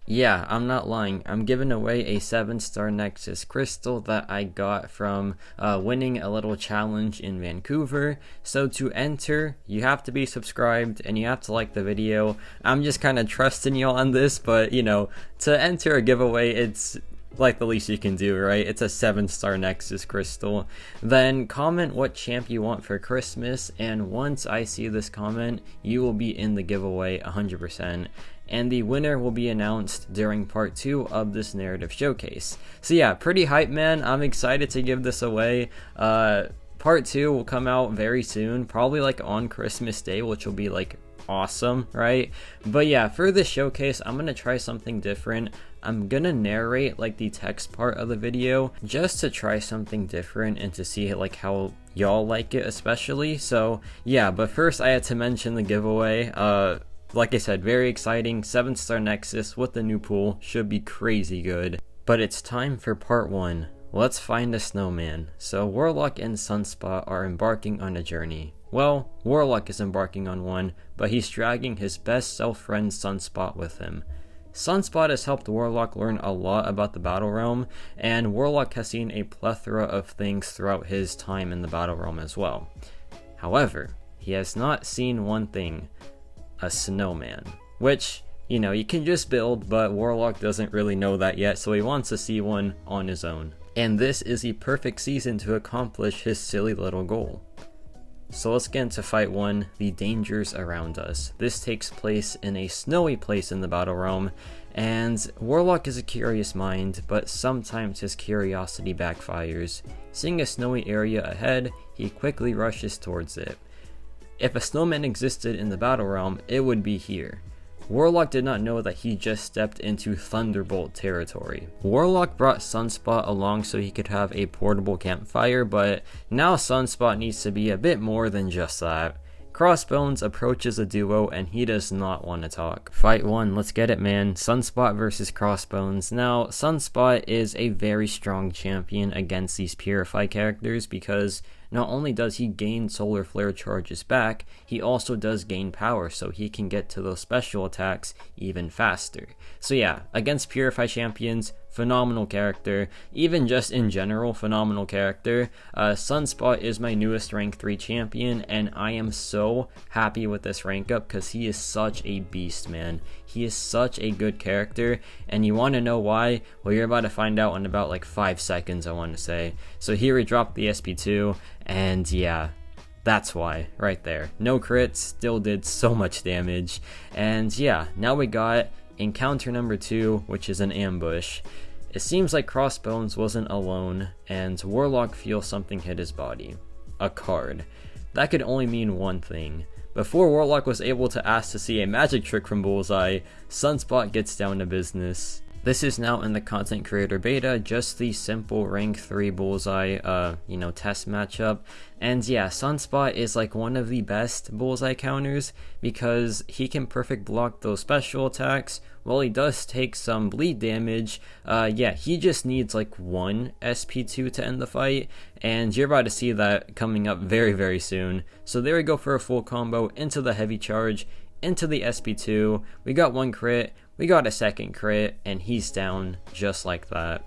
Yeah, I'm not lying. I'm giving away a 7-star Nexus crystal that I got from winning a little challenge in Vancouver. So to enter, you have to be subscribed and you have to like the video. I'm just kind of trusting you on this, but you know, to enter a giveaway, it's like the least you can do, right? It's a 7-star Nexus crystal. Then comment what champ you want for Christmas, and once I see this comment, you will be in the giveaway 100%. And the winner will be announced during part 2 of this narrative showcase. So yeah, pretty hype, man. I'm excited to give this away. Part 2 will come out very soon, probably like on Christmas Day, which will be like awesome, right? But yeah, for this showcase, I'm gonna try something different. I'm gonna narrate like the text part of the video just to try something different and to see like how y'all like it especially. So yeah, but first I had to mention the giveaway. Like I said, very exciting, 7-star Nexus with the new pool, should be crazy good. But it's time for part 1. Let's find a snowman. So Warlock and Sunspot are embarking on a journey. Well, Warlock is embarking on one, but he's dragging his best self-friend Sunspot with him. Sunspot has helped Warlock learn a lot about the Battle Realm, and Warlock has seen a plethora of things throughout his time in the Battle Realm as well. However, he has not seen one thing: a snowman, which, you know, you can just build, but Warlock doesn't really know that yet, so he wants to see one on his own. And this is the perfect season to accomplish his silly little goal. So let's get into fight 1, the dangers around us. This takes place in a snowy place in the Battle Realm, and Warlock is a curious mind, but sometimes his curiosity backfires. Seeing a snowy area ahead, he quickly rushes towards it. If a snowman existed in the Battle Realm, it would be here. Warlock did not know that he just stepped into Thunderbolt territory. Warlock brought Sunspot along so he could have a portable campfire, but now Sunspot needs to be a bit more than just that. Crossbones approaches a duo and he does not want to talk. Fight 1, let's get it, man. Sunspot versus Crossbones. Now, Sunspot is a very strong champion against these Purify characters because not only does he gain solar flare charges back, he also does gain power, so he can get to those special attacks even faster. So yeah, against Purify champions, phenomenal character. Even just in general, phenomenal character. Sunspot is my newest rank 3 champion, and I am so happy with this rank up because he is such a beast, man. He is such a good character, and you want to know why? Well, you're about to find out in about like 5 seconds, I want to say. So here we dropped the SP2, and yeah, that's why, right there. No crits, still did so much damage. And yeah, now we got encounter number 2, which is an ambush. It seems like Crossbones wasn't alone, and Warlock feels something hit his body. A card. That could only mean one thing. Before Warlock was able to ask to see a magic trick from Bullseye, Sunspot gets down to business. This is now in the content creator beta, just the simple rank 3 Bullseye, test matchup. And yeah, Sunspot is like one of the best Bullseye counters because he can perfect block those special attacks. While he does take some bleed damage, he just needs like one SP2 to end the fight, and you're about to see that coming up very, very soon. So there we go for a full combo into the heavy charge, into the SP2. We got one crit, we got a second crit, and he's down just like that.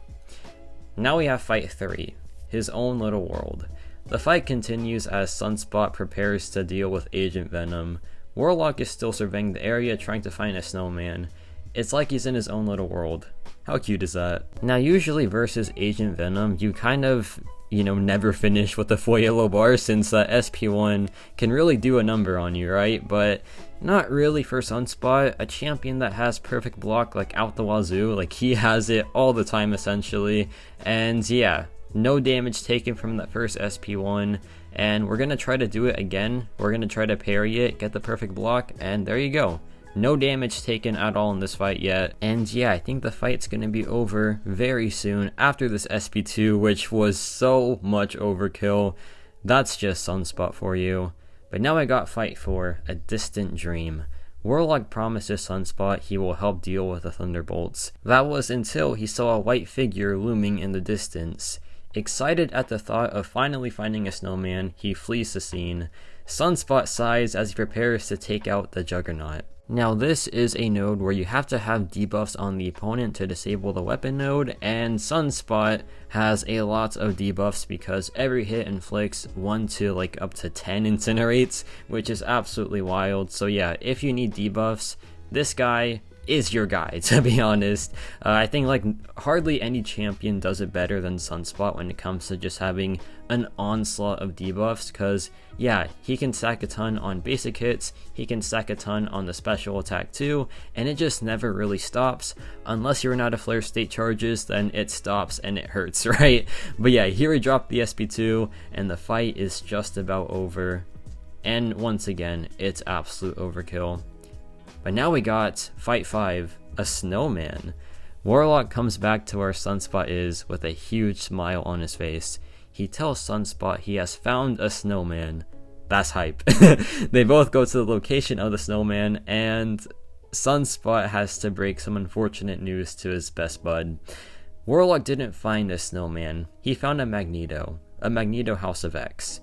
Now we have fight 3, his own little world. The fight continues as Sunspot prepares to deal with Agent Venom. Warlock is still surveying the area trying to find a snowman. It's like he's in his own little world. How cute is that? Now usually versus Agent Venom, you kind of, never finish with the full yellow bar since SP1 can really do a number on you, right? But not really for Sunspot, a champion that has perfect block like out the wazoo, like he has it all the time essentially. And yeah, no damage taken from that first SP1, and we're gonna try to do it again. We're gonna try to parry it, get the perfect block, and there you go. No damage taken at all in this fight yet. And yeah, I think the fight's gonna be over very soon after this SP2, which was so much overkill. That's just Sunspot for you. But now I got fight 4, a distant dream. Warlock promises Sunspot he will help deal with the Thunderbolts. That was until he saw a white figure looming in the distance. Excited at the thought of finally finding a snowman, he flees the scene. Sunspot sighs as he prepares to take out the Juggernaut. Now this is a node where you have to have debuffs on the opponent to disable the weapon node, and Sunspot has a lot of debuffs because every hit inflicts 1 to like up to 10 incinerates, which is absolutely wild. So yeah, if you need debuffs, this guy is your guy, to be honest. I think like hardly any champion does it better than Sunspot when it comes to just having an onslaught of debuffs, because yeah, he can stack a ton on basic hits, he can stack a ton on the special attack too, and it just never really stops. Unless you're not a flare state charges, then it stops and it hurts, right? But yeah, here we drop the SP2 and the fight is just about over, and once again it's absolute overkill. But now we got Fight 5, a snowman. Warlock comes back to where Sunspot is with a huge smile on his face. He tells Sunspot he has found a snowman. That's hype. They both go to the location of the snowman, and Sunspot has to break some unfortunate news to his best bud. Warlock didn't find a snowman, he found a Magneto House of X.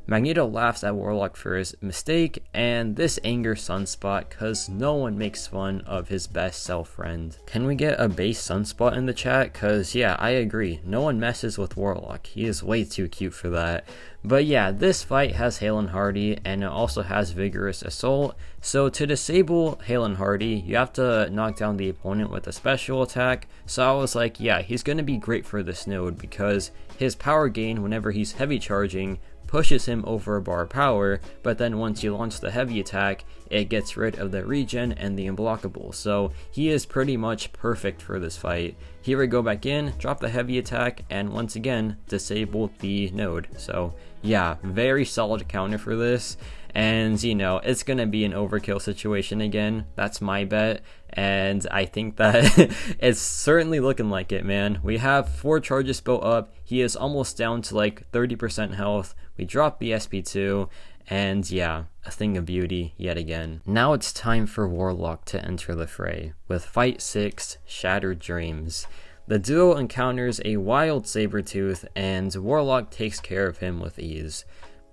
Magneto laughs at Warlock for his mistake, and this angers Sunspot cause no one makes fun of his best self friend. Can we get a base Sunspot in the chat? Cause yeah, I agree, no one messes with Warlock, he is way too cute for that. But yeah, this fight has Hale and Hardy, and it also has Vigorous Assault. So to disable Hale and Hardy, you have to knock down the opponent with a special attack. So I was like, yeah, he's gonna be great for this node because his power gain whenever he's heavy charging pushes him over a bar of power, but then once you launch the heavy attack, it gets rid of the regen and the unblockable. So he is pretty much perfect for this fight. Here we go back in, drop the heavy attack, and once again, disable the node. So yeah, very solid counter for this. And you know, it's gonna be an overkill situation again, that's my bet, and I think that it's certainly looking like it, man. We have 4 charges built up, he is almost down to like 30% health, we drop the SP2, and yeah, a thing of beauty yet again. Now it's time for Warlock to enter the fray, with Fight 6, Shattered Dreams. The duo encounters a wild Sabertooth, and Warlock takes care of him with ease.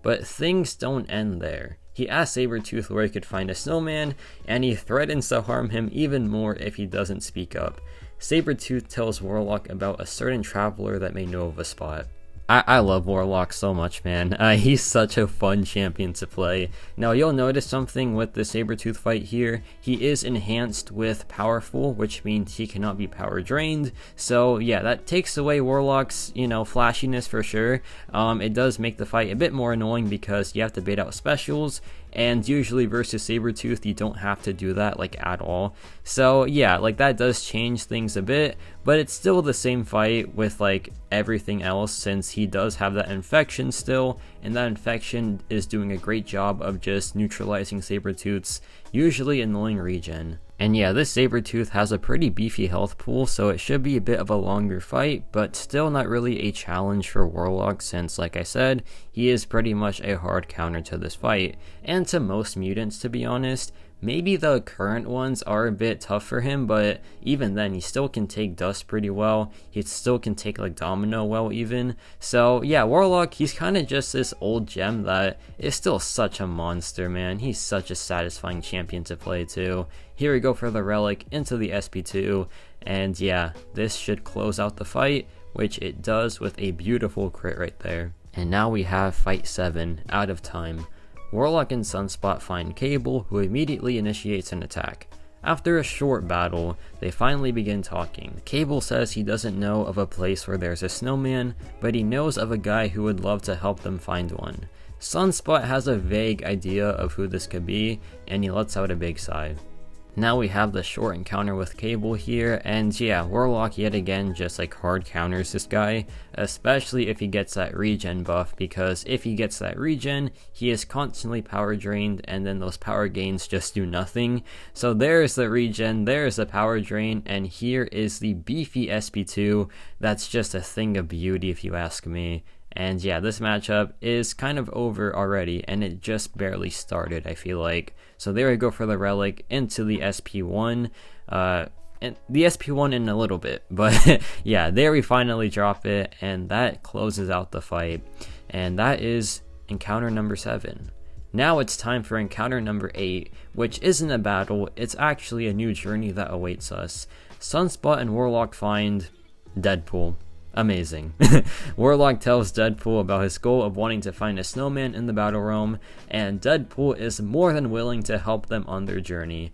But things don't end there. He asks Sabertooth where he could find a snowman, and he threatens to harm him even more if he doesn't speak up. Sabertooth tells Warlock about a certain traveler that may know of a spot. I love Warlock so much, man. He's such a fun champion to play. Now you'll notice something with the Sabertooth fight here. He is enhanced with powerful, which means he cannot be power drained. So yeah, that takes away Warlock's, you know, flashiness for sure. It does make the fight a bit more annoying because you have to bait out specials, and usually versus Sabertooth you don't have to do that like at all. So yeah, like that does change things a bit, but it's still the same fight with like everything else, since he does have that infection still, and that infection is doing a great job of just neutralizing Sabertooth's usually annoying regen. And yeah, this Sabertooth has a pretty beefy health pool, so it should be a bit of a longer fight, but still not really a challenge for Warlock since, like I said, he is pretty much a hard counter to this fight, and to most mutants, to be honest. Maybe the current ones are a bit tough for him, but even then he still can take Dust pretty well. He still can take like Domino well even. So yeah, Warlock, he's kind of just this old gem that is still such a monster, man. He's such a satisfying champion to play too. Here we go for the relic into the SP2, and yeah, this should close out the fight, which it does with a beautiful crit right there. And now we have Fight 7, Out of Time. Warlock and Sunspot find Cable, who immediately initiates an attack. After a short battle, they finally begin talking. Cable says he doesn't know of a place where there's a snowman, but he knows of a guy who would love to help them find one. Sunspot has a vague idea of who this could be, and he lets out a big sigh. Now we have the short encounter with Cable here, and yeah, Warlock yet again just like hard counters this guy, especially if he gets that regen buff, because if he gets that regen, he is constantly power drained, and then those power gains just do nothing. So there's the regen, there's the power drain, and here is the beefy SP2, that's just a thing of beauty if you ask me. And yeah, this matchup is kind of over already, and it just barely started, I feel like. So there we go for the relic into the SP1, and the SP1 in a little bit, but yeah, there we finally drop it, and that closes out the fight. And that is encounter number 7. Now it's time for encounter number 8, which isn't a battle, it's actually a new journey that awaits us. Sunspot and Warlock find Deadpool. Amazing. Warlock tells Deadpool about his goal of wanting to find a snowman in the battle realm, and Deadpool is more than willing to help them on their journey.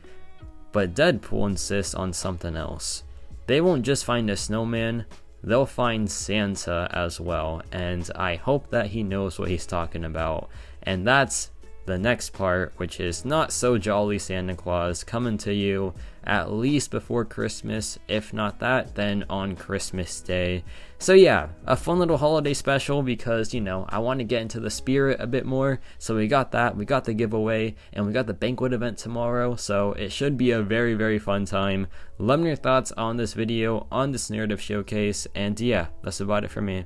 But Deadpool insists on something else. They won't just find a snowman, they'll find Santa as well, and I hope that he knows what he's talking about. And that's the next part, which is Not So Jolly Santa Claus, coming to you at least before Christmas. If not that, then on Christmas Day. So yeah, a fun little holiday special because, you know, I want to get into the spirit a bit more. So we got that, we got the giveaway, and we got the banquet event tomorrow. So it should be a very, very fun time. Let me know your thoughts on this video, on this narrative showcase, and yeah, that's about it for me.